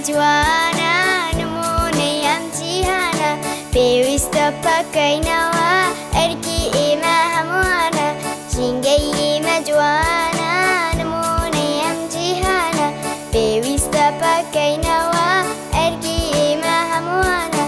جوانا نمونەی ئەم جیهانە پێویستە پەکەینەوە ئەرکی ئێمە هەمووانە ژینگەی ئێمە جوانە نمونەی ئەم جیهانە پێویستە پەکەینەوە ئەرکی ئێمە هەمووانە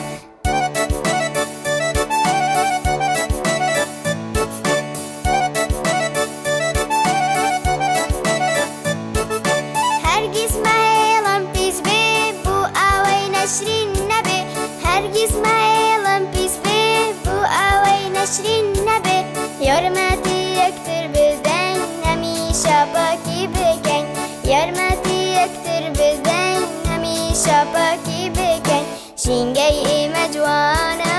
هەرگیز مەهێڵم پیس بێ بوو ئاوەی نەشرین نەبێ هەرگیز مەهێڵم پیس بێ بوو ئاوەی نەشرین نەبێ یارمەتی یەکتر بدەین هەمیشە پاکی بکەین یارمەتی یەکتر بدەین هەمیشە پاکی بکەین ژینگەی ئێمە جوانە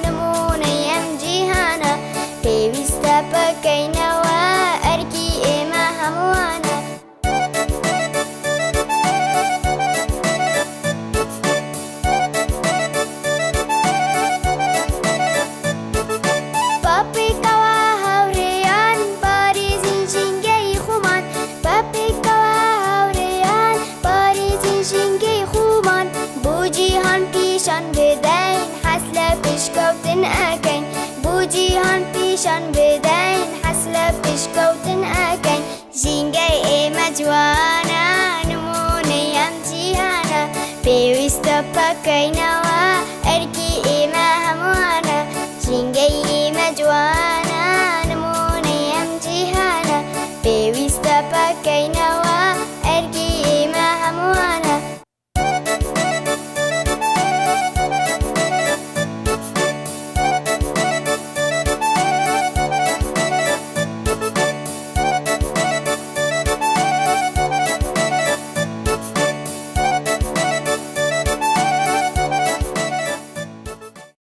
نمونەی ئەم جیهانە پێویستە پەکەینەوە ئەرکی ئێمە هەمووانە پاپێکەوە هاوڕێیان پارێزین ژینگەی خۆمان پاپێکەوە هاوڕێیان پارێزین ژینگەی خۆمان بۆ جیهان پیشان بدەین حەز لە پێشکەوتن ئەکەین بۆ جیهان پیشان بدەین حەز لە پێشکەوتن ئەکەین ژینگەی ئێمە جوانە نمونەی ئەم جیهانە پێویستە پەکەینەوە